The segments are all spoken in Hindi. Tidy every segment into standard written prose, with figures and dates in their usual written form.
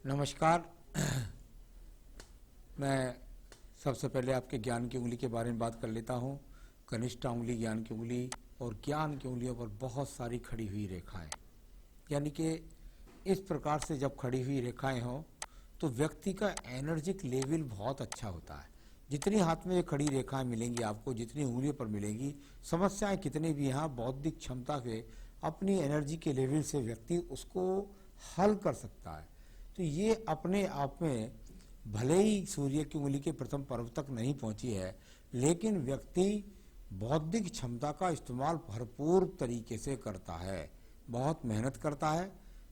नमस्कार। मैं सबसे पहले आपके ज्ञान की उंगली के बारे में बात कर लेता हूँ। कनिष्ठ उंगली, ज्ञान की उंगली और ज्ञान की उंगलियों पर बहुत सारी खड़ी हुई रेखाएं, यानी कि इस प्रकार से जब खड़ी हुई रेखाएं हों तो व्यक्ति का एनर्जिक लेवल बहुत अच्छा होता है। जितनी हाथ में ये खड़ी रेखाएं मिलेंगी आपको, जितनी उंगलियों पर मिलेंगी, समस्याएं कितनी भी यहाँ बौद्धिक क्षमता से अपनी एनर्जी के लेवल से व्यक्ति उसको हल कर सकता है। तो ये अपने आप में भले ही सूर्य की उंगली के प्रथम पर्व तक नहीं पहुंची है, लेकिन व्यक्ति बौद्धिक क्षमता का इस्तेमाल भरपूर तरीके से करता है, बहुत मेहनत करता है,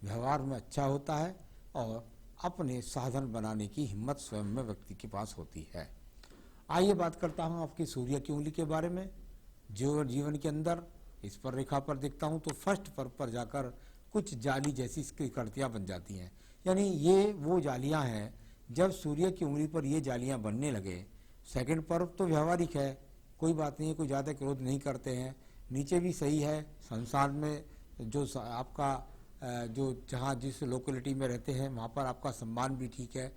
व्यवहार में अच्छा होता है और अपने साधन बनाने की हिम्मत स्वयं में व्यक्ति के पास होती है। आइए बात करता हूँ आपकी सूर्य की उंगली के बारे में। जो जीवन के अंदर इस पर रेखा पर देखता हूँ तो फर्स्ट पर्व पर जाकर कुछ जाली जैसी इसकी कर्तियाँ बन जाती हैं, यानी ये वो जालियाँ हैं। जब सूर्य की उंगली पर ये जालियाँ बनने लगे, सेकंड पर्व तो व्यवहारिक है, कोई बात नहीं है, कोई ज़्यादा क्रोध नहीं करते हैं, नीचे भी सही है, संसार में जो आपका जो जहाँ जिस लोकेलिटी में रहते हैं वहाँ पर आपका सम्मान भी ठीक है,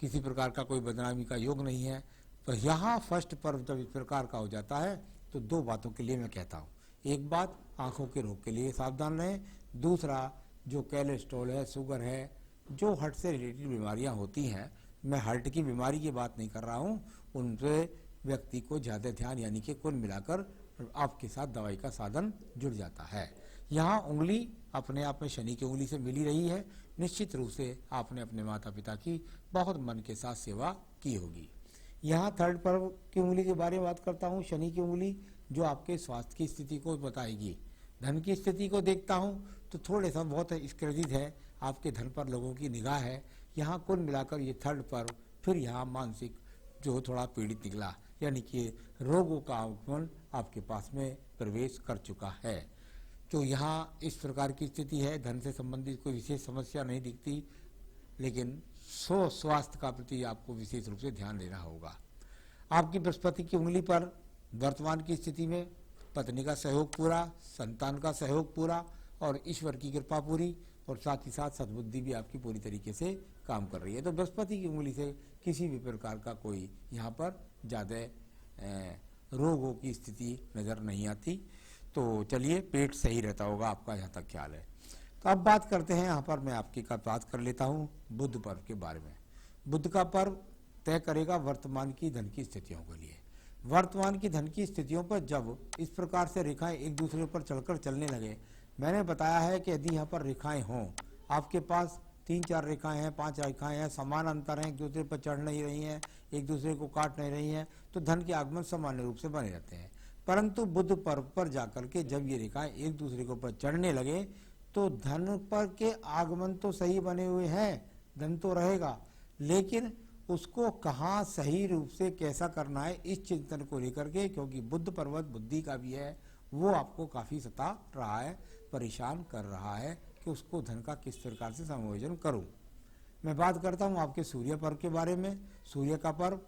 किसी प्रकार का कोई बदनामी का योग नहीं है। तो यहाँ फर्स्ट पर्व जब इस प्रकार का हो जाता है तो दो बातों के लिए मैं कहता हूँ। एक बात, आँखों के रोग के लिए सावधान रहें। दूसरा, जो कोलेस्ट्रॉल है, शुगर है, जो हार्ट से रिलेटेड बीमारियां होती हैं, मैं हार्ट की बीमारी की बात नहीं कर रहा हूं, उन पे व्यक्ति को ज़्यादा ध्यान, यानी कि कुल मिलाकर आपके साथ दवाई का साधन जुड़ जाता है। यहाँ उंगली अपने आप में शनि की उंगली से मिली रही है। निश्चित रूप से आपने अपने माता पिता की बहुत मन के साथ सेवा की होगी। यहाँ थर्ड पर्व की उंगली के बारे में बात करता हूँ, शनि की उंगली, जो आपके स्वास्थ्य की स्थिति को बताएगी। धन की स्थिति को देखता हूँ तो थोड़े सा बहुत स्क्रेडिट है, आपके धन पर लोगों की निगाह है। यहाँ कुल मिलाकर ये थर्ड पर्व फिर यहाँ मानसिक जो थोड़ा पीड़ित निकला, यानी कि रोगों का आगमन आपके पास में प्रवेश कर चुका है। तो यहाँ इस प्रकार की स्थिति है। धन से संबंधित कोई विशेष समस्या नहीं दिखती, लेकिन स्वास्थ्य का प्रति आपको विशेष रूप से ध्यान देना होगा। आपकी बृहस्पति की उंगली पर वर्तमान की स्थिति में पत्नी का सहयोग पूरा, संतान का सहयोग पूरा और ईश्वर की कृपा पूरी, और साथ ही साथ सद्बुद्धि भी आपकी पूरी तरीके से काम कर रही है। तो बृहस्पति की उंगली से किसी भी प्रकार का कोई यहाँ पर ज़्यादा रोगों की स्थिति नज़र नहीं आती। तो चलिए, पेट सही रहता होगा आपका, जहाँ तक ख्याल है। तो अब बात करते हैं, यहाँ पर मैं आपकी बात कर लेता हूँ बुध पर्व के बारे में। बुध का पर्व तय करेगा वर्तमान की धन की स्थितियों के लिए। वर्तमान की धन की स्थितियों पर जब इस प्रकार से रेखाएं एक दूसरे पर चढ़कर चलने लगे, मैंने बताया है कि यदि यहाँ पर रेखाएं हों, आपके पास 3-4 रेखाएं हैं, 5 रेखाएं हैं, समान अंतर हैं, एक दूसरे पर चढ़ नहीं रही हैं, एक दूसरे को काट नहीं रही हैं, तो धन के आगमन सामान्य रूप से बने रहते हैं। परंतु बुध पर्व पर जाकर के जब ये रेखाएं एक दूसरे के ऊपर चढ़ने लगे तो धन पर के आगमन तो सही बने हुए हैं, धन तो रहेगा, लेकिन उसको कहाँ सही रूप से कैसा करना है, इस चिंतन को लेकर के, क्योंकि बुध पर्वत बुद्धि का भी है, वो आपको काफ़ी सता रहा है, परेशान कर रहा है कि उसको धन का किस प्रकार से समायोजन करूं। मैं बात करता हूं आपके सूर्य पर्व के बारे में। सूर्य का पर्व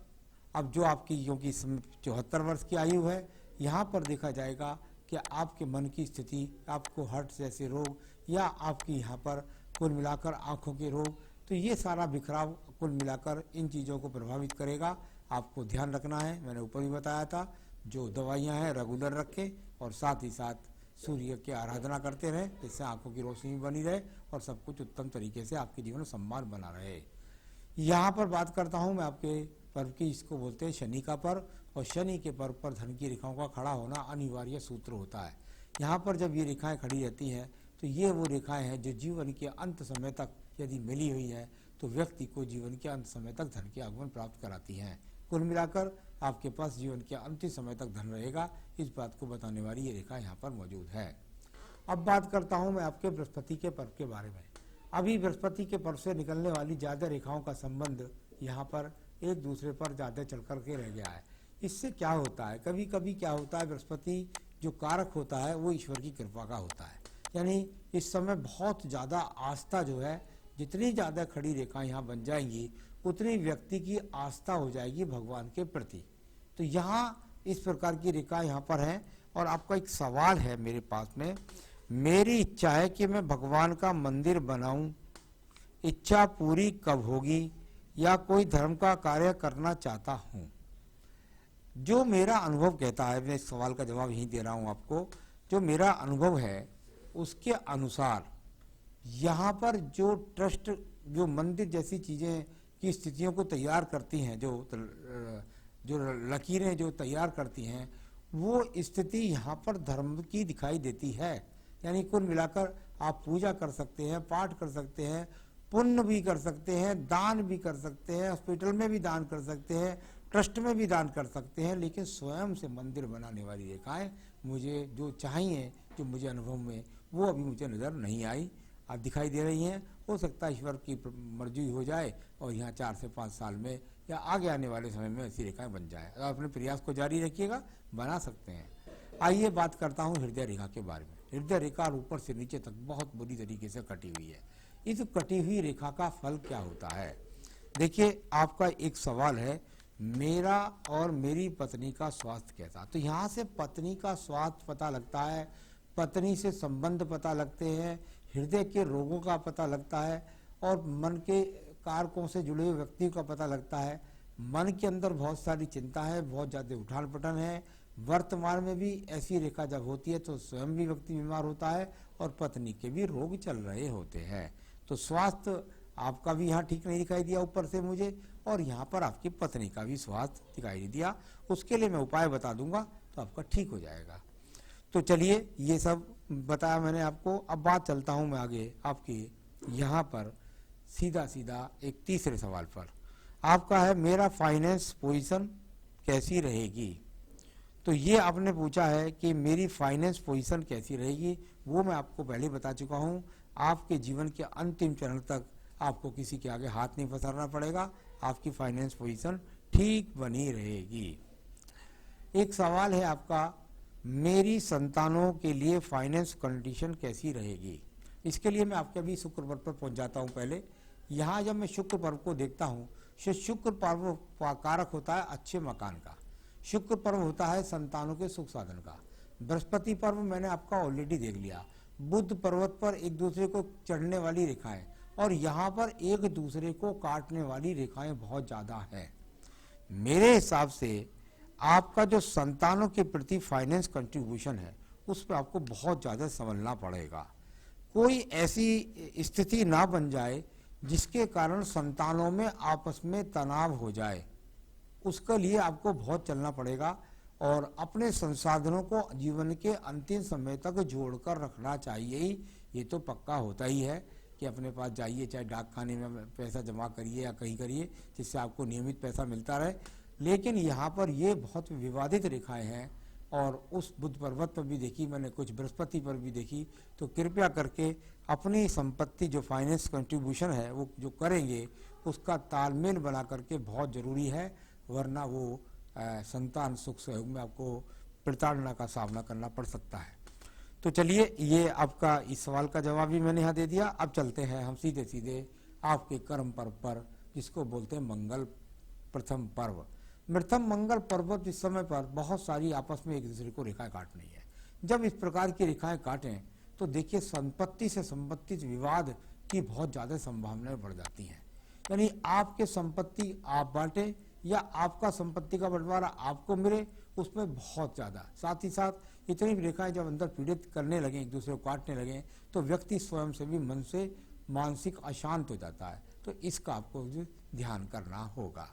अब जो आपकी, क्योंकि 74 वर्ष की आयु है, यहाँ पर देखा जाएगा कि आपके मन की स्थिति, आपको हार्ट जैसे रोग या आपकी यहाँ पर कुल मिलाकर आँखों के रोग, तो ये सारा बिखराव कुल मिलाकर इन चीज़ों को प्रभावित करेगा। आपको ध्यान रखना है, मैंने ऊपर भी बताया था, जो दवाइयाँ हैं रेगुलर रखें और साथ ही साथ सूर्य की आराधना करते रहें, जिससे आंखों की रोशनी बनी रहे और सब कुछ उत्तम तरीके से आपके जीवन में सम्मान बना रहे। यहाँ पर बात करता हूँ मैं आपके पर्व की, इसको बोलते हैं शनि का पर्व, और शनि के पर्व पर धन की रेखाओं का खड़ा होना अनिवार्य सूत्र होता है। यहाँ पर जब ये रेखाएं खड़ी रहती हैं तो ये वो रेखाएं हैं जो जीवन के अंत समय तक यदि मिली हुई है तो व्यक्ति को जीवन के अंत समय तक धन के आगमन प्राप्त कराती हैं। कुल मिलाकर आपके पास जीवन के अंतिम समय तक धन रहेगा, इस बात को बताने वाली ये रेखा यहाँ पर मौजूद है। अब बात करता हूँ मैं आपके बृहस्पति के पर्व के बारे में। अभी बृहस्पति के पर्व से निकलने वाली ज़्यादा रेखाओं का संबंध यहाँ पर एक दूसरे पर ज़्यादा चल कर के रह गया है। इससे क्या होता है, कभी कभी क्या होता है, बृहस्पति जो कारक होता है वो ईश्वर की कृपा का होता है, यानी इस समय बहुत ज़्यादा आस्था जो है, जितनी ज़्यादा खड़ी रेखाएं यहाँ बन जाएंगी उतनी व्यक्ति की आस्था हो जाएगी भगवान के प्रति। तो यहाँ इस प्रकार की रेखा यहाँ पर है। और आपका एक सवाल है मेरे पास में, मेरी इच्छा है कि मैं भगवान का मंदिर बनाऊं, इच्छा पूरी कब होगी, या कोई धर्म का कार्य करना चाहता हूँ। जो मेरा अनुभव कहता है, मैं इस सवाल का जवाब यही दे रहा हूँ आपको, जो मेरा अनुभव है उसके अनुसार यहाँ पर जो ट्रस्ट, जो मंदिर जैसी चीज़ें की स्थितियों को तैयार करती हैं, जो लकीरें जो तैयार करती हैं, वो स्थिति यहाँ पर धर्म की दिखाई देती है। यानी कुल मिलाकर आप पूजा कर सकते हैं, पाठ कर सकते हैं, पुण्य भी कर सकते हैं, दान भी कर सकते हैं, हॉस्पिटल में भी दान कर सकते हैं, ट्रस्ट में भी दान कर सकते हैं, लेकिन स्वयं से मंदिर बनाने वाली रेखाएं मुझे जो चाहिए, जो मुझे अनुभव में, वो अभी मुझे नज़र नहीं आई। अब दिखाई दे रही हैं, हो सकता है ईश्वर की मर्जी हो जाए और यहाँ 4 से 5 साल में या आगे आने वाले समय में ऐसी रेखाएं बन जाए। अगर अपने प्रयास को जारी रखिएगा, बना सकते हैं। आइए बात करता हूँ हृदय रेखा के बारे में। हृदय रेखा ऊपर से नीचे तक बहुत बुरी तरीके से कटी हुई है। इस कटी हुई रेखा का फल क्या होता है? देखिए, आपका एक सवाल है, मेरा और मेरी पत्नी का स्वास्थ्य कैसा। तो यहाँ से पत्नी का स्वास्थ्य पता लगता है, पत्नी से संबंध पता लगते हैं, हृदय के रोगों का पता लगता है, और मन के कारकों से जुड़े हुए व्यक्ति का पता लगता है। मन के अंदर बहुत सारी चिंता है, बहुत ज़्यादा उठान पटन है। वर्तमान में भी ऐसी रेखा जब होती है तो स्वयं भी व्यक्ति बीमार होता है और पत्नी के भी रोग चल रहे होते हैं। तो स्वास्थ्य आपका भी यहाँ ठीक नहीं दिखाई दिया ऊपर से मुझे, और यहाँ पर आपकी पत्नी का भी स्वास्थ्य दिखाई नहीं दिया। उसके लिए मैं उपाय बता दूंगा तो आपका ठीक हो जाएगा। तो चलिए, ये सब बताया मैंने आपको। अब बात चलता हूँ मैं आगे आपके यहाँ पर सीधा सीधा एक तीसरे सवाल पर। आपका है, मेरा फाइनेंस पोजीशन कैसी रहेगी। तो ये आपने पूछा है कि मेरी फाइनेंस पोजीशन कैसी रहेगी। वो मैं आपको पहले बता चुका हूँ। आपके जीवन के अंतिम चरण तक आपको किसी के आगे हाथ नहीं पसारना पड़ेगा, आपकी फाइनेंस पोजीशन ठीक बनी रहेगी। एक सवाल है आपका, मेरी संतानों के लिए फाइनेंस कंडीशन कैसी रहेगी। इसके लिए मैं आपके अभी शुक्र पर्व पर पहुंच जाता हूं। पहले यहाँ जब मैं शुक्र पर्व को देखता हूँ, शुक्र पर्व कारक होता है अच्छे मकान का, शुक्र पर्व होता है संतानों के सुख साधन का। बृहस्पति पर्व मैंने आपका ऑलरेडी देख लिया। बुध पर्वत पर एक दूसरे को चढ़ने वाली रेखाएं, और यहाँ पर एक दूसरे को काटने वाली रेखाएं बहुत ज़्यादा है। मेरे हिसाब से आपका जो संतानों के प्रति फाइनेंस कंट्रीब्यूशन है, उस पर आपको बहुत ज़्यादा संभलना पड़ेगा। कोई ऐसी स्थिति ना बन जाए जिसके कारण संतानों में आपस में तनाव हो जाए, उसके लिए आपको बहुत चलना पड़ेगा। और अपने संसाधनों को जीवन के अंतिम समय तक जोड़कर रखना चाहिए ही। ये तो पक्का होता ही है कि अपने पास जाइए, चाहे डाक खाने में पैसा जमा करिए या कहीं करिए, जिससे आपको नियमित पैसा मिलता रहे। लेकिन यहाँ पर ये बहुत विवादित रेखाएं हैं, और उस बुध पर्वत पर भी देखी मैंने, कुछ बृहस्पति पर भी देखी। तो कृपया करके अपनी संपत्ति जो फाइनेंस कंट्रीब्यूशन है वो जो करेंगे, उसका तालमेल बना करके बहुत ज़रूरी है, वरना वो संतान सुख सहयोग में आपको प्रताड़ना का सामना करना पड़ सकता है। तो चलिए, ये आपका इस सवाल का जवाब भी मैंने यहाँ दे दिया। अब चलते हैं हम सीधे सीधे आपके कर्म पर्व पर, जिसको बोलते हैं मंगल प्रथम पर्व। प्रथम मंगल पर्व इस समय पर बहुत सारी आपस में एक दूसरे को रेखाएं काट रही है। जब इस प्रकार की रेखाएं काटें तो देखिए, संपत्ति से संबंधित विवाद की बहुत ज़्यादा संभावनाएं बढ़ जाती हैं। यानी आपके संपत्ति आप बांटें या आपका संपत्ति का बंटवारा आपको मिले, उसमें बहुत ज़्यादा। साथ ही साथ इतनी रेखाएं जब अंदर पीड़ित करने लगें, एक दूसरे को काटने लगें, तो व्यक्ति स्वयं से भी मन से मानसिक अशांत हो जाता है। तो इसका आपको ध्यान करना होगा।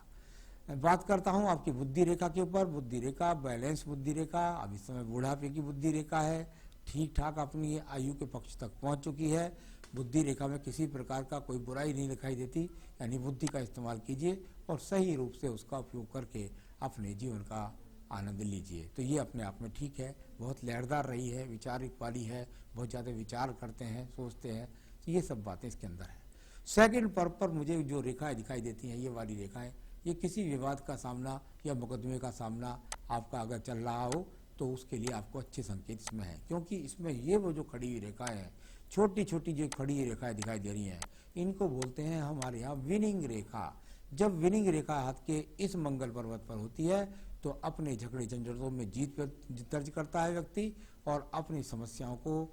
बात करता हूं आपकी बुद्धि रेखा के ऊपर। बुद्धि रेखा बैलेंस बुद्धि रेखा, अब इस समय बुढ़ापे की बुद्धि रेखा है, ठीक ठाक अपनी आयु के पक्ष तक पहुंच चुकी है। बुद्धि रेखा में किसी प्रकार का कोई बुराई नहीं दिखाई देती। यानी बुद्धि का इस्तेमाल कीजिए और सही रूप से उसका उपयोग करके अपने जीवन का आनंद लीजिए। तो ये अपने आप में ठीक है, बहुत लहरदार रही है, विचारिक वाली है, बहुत ज़्यादा विचार करते हैं, सोचते हैं, तो ये सब बातें इसके अंदर है। सेकंड पर्व पर मुझे जो रेखाएं दिखाई देती हैं, ये वाली रेखाएं, ये किसी विवाद का सामना या मुकदमे का सामना आपका अगर चल रहा हो तो उसके लिए आपको अच्छे संकेत इसमें हैं। क्योंकि इसमें ये वो जो खड़ी हुई रेखाएं हैं, छोटी छोटी जो खड़ी हुई रेखाएं दिखाई दे रही हैं, इनको बोलते हैं हमारे यहाँ विनिंग रेखा। जब विनिंग रेखा हाथ के इस मंगल पर्वत पर होती है तो अपने झगड़े झंझटों में जीत दर्ज करता है व्यक्ति, और अपनी समस्याओं को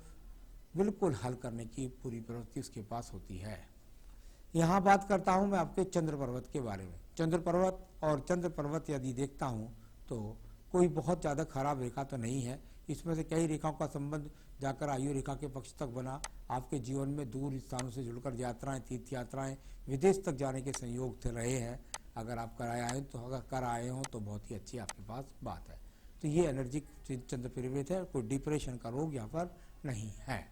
बिल्कुल हल करने की पूरी प्रवृत्ति उसके पास होती है। यहाँ बात करता हूँ मैं आपके चंद्र पर्वत के बारे में। चंद्र पर्वत और चंद्र पर्वत यदि देखता हूँ तो कोई बहुत ज़्यादा खराब रेखा तो नहीं है। इसमें से कई रेखाओं का संबंध जाकर आयु रेखा के पक्ष तक बना। आपके जीवन में दूर स्थानों से जुड़कर यात्राएं, तीर्थ यात्राएं, विदेश तक जाने के संयोग थे रहे हैं। अगर आप कर आए हों तो बहुत ही अच्छी आपके पास बात है। तो ये एनर्जी चंद्र परिवर्तित है, कोई डिप्रेशन का रोग यहाँ पर नहीं है।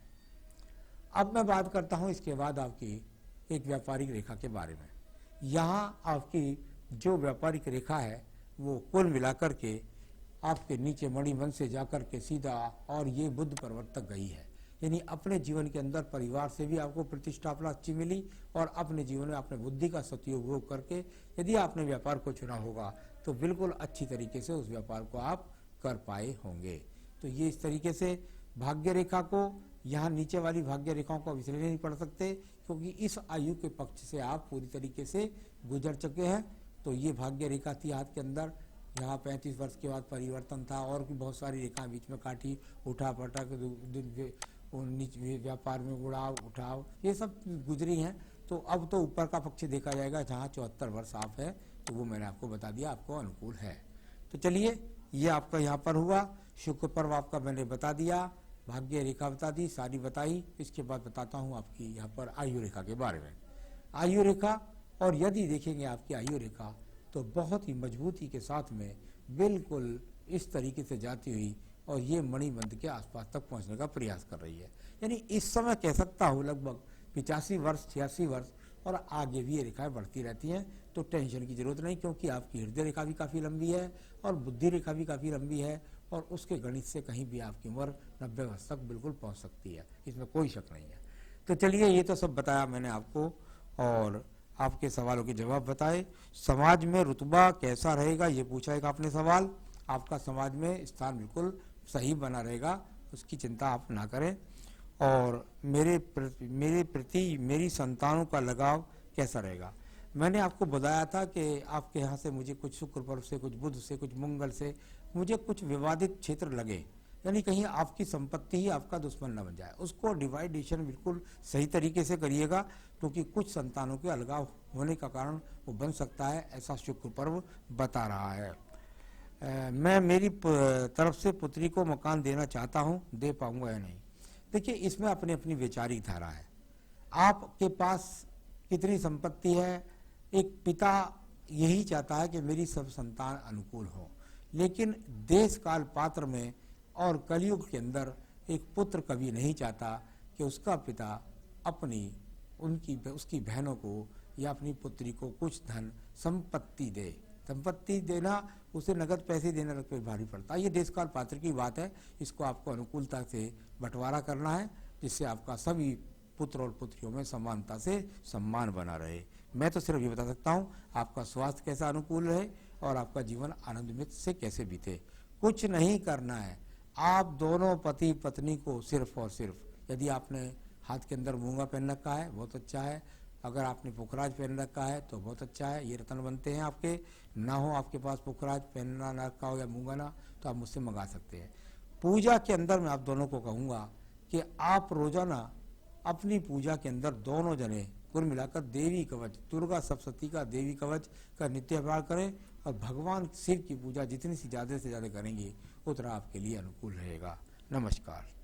अब मैं बात करता हूँ इसके बाद आपकी एक व्यापारिक रेखा के बारे में। यहाँ आपकी जो व्यापारिक रेखा है वो कुल मिलाकर के आपके नीचे मणिबंध से जाकर के सीधा और ये बुध पर्वत तक गई है। यानी अपने जीवन के अंदर परिवार से भी आपको प्रतिष्ठापना अच्छी मिली और अपने जीवन में अपने बुद्धि का सदुपयोग करके यदि आपने व्यापार को चुना होगा तो बिल्कुल अच्छी तरीके से उस व्यापार को आप कर पाए होंगे। तो ये इस तरीके से भाग्य रेखा को, यहाँ नीचे वाली भाग्य रेखाओं को विश्लेषण नहीं पढ़ सकते क्योंकि इस आयु के पक्ष से आप पूरी तरीके से गुजर चुके हैं। तो ये भाग्य रेखा थी हाथ के अंदर। यहाँ 35 वर्ष के बाद परिवर्तन था और भी बहुत सारी रेखाएं बीच में काटी, उठा पटक, व्यापार में उठाव ये सब गुजरी हैं। तो अब तो ऊपर का पक्ष देखा जाएगा जहाँ 74 वर्ष आप है, तो वो मैंने आपको बता दिया, आपको अनुकूल है। तो चलिए ये आपका यहाँ पर हुआ। शुक्र पर्व आपका मैंने बता दिया, भाग्य रेखा बता दी, सारी बताई। इसके बाद बताता हूँ आपकी यहाँ पर आयु रेखा के बारे में। आयु रेखा, और यदि देखेंगे आपकी आयु रेखा तो बहुत ही मजबूती के साथ में बिल्कुल इस तरीके से जाती हुई और ये मणिबंध के आसपास तक पहुंचने का प्रयास कर रही है। यानी इस समय कह सकता हूँ लगभग 85 वर्ष, 86 वर्ष और आगे भी ये रेखाएं बढ़ती रहती हैं। तो टेंशन की जरूरत नहीं, क्योंकि आपकी हृदय रेखा भी काफ़ी लंबी है और बुद्धि रेखा भी काफ़ी लंबी है और उसके गणित से कहीं भी आपकी उम्र 90 वर्ष तक बिल्कुल पहुँच सकती है, इसमें कोई शक नहीं है। तो चलिए ये तो सब बताया मैंने आपको और आपके सवालों के जवाब बताए। समाज में रुतबा कैसा रहेगा ये पूछा है आपने सवाल। आपका समाज में स्थान बिल्कुल सही बना रहेगा, उसकी चिंता आप ना करें। और मेरे प्रति मेरी संतानों का लगाव कैसा रहेगा। मैंने आपको बताया था कि आपके यहाँ से मुझे कुछ शुक्र पर्व से, कुछ बुध से, कुछ मंगल से मुझे कुछ विवादित क्षेत्र लगे, यानी कहीं आपकी संपत्ति ही आपका दुश्मन न बन जाए। उसको डिवाइडेशन बिल्कुल सही तरीके से करिएगा, क्योंकि कुछ संतानों के अलगाव होने का कारण वो बन सकता है, ऐसा शुक्र पर्व बता रहा है। मैं मेरी तरफ से पुत्री को मकान देना चाहता हूँ, दे पाऊंगा या नहीं। देखिए इसमें अपनी अपनी वैचारिक धारा है। आपके पास कितनी संपत्ति है, एक पिता यही चाहता है कि मेरी सब संतान अनुकूल हो, लेकिन देश काल पात्र में और कलयुग के अंदर एक पुत्र कभी नहीं चाहता कि उसका पिता उसकी बहनों को या अपनी पुत्री को कुछ धन संपत्ति दे। संपत्ति देना, उसे नगद पैसे देना कोई भारी पड़ता है। ये देश काल पात्र की बात है, इसको आपको अनुकूलता से बंटवारा करना है, जिससे आपका सभी पुत्र और पुत्रियों में समानता से सम्मान बना रहे। मैं तो सिर्फ ये बता सकता हूँ आपका स्वास्थ्य कैसा अनुकूल रहे और आपका जीवन आनंदमय से कैसे बीते। कुछ नहीं करना है, आप दोनों पति पत्नी को सिर्फ और सिर्फ, यदि आपने हाथ के अंदर मूंगा पहन रखा है बहुत अच्छा है, अगर आपने पुखराज पहन रखा है तो बहुत अच्छा है, ये रत्न बनते हैं आपके। ना हो आपके पास पुखराज पहनना ना रखा हो या मूंगा ना, तो आप मुझसे मंगा सकते हैं। पूजा के अंदर मैं आप दोनों को कहूँगा कि आप रोजाना अपनी पूजा के अंदर दोनों जने कुल मिलाकर देवी कवच, दुर्गा सप्तशती का देवी कवच का नित्य पाठ करें और भगवान शिव की पूजा जितनी सी ज़्यादा से ज़्यादा करेंगे उतना आपके लिए अनुकूल रहेगा। नमस्कार।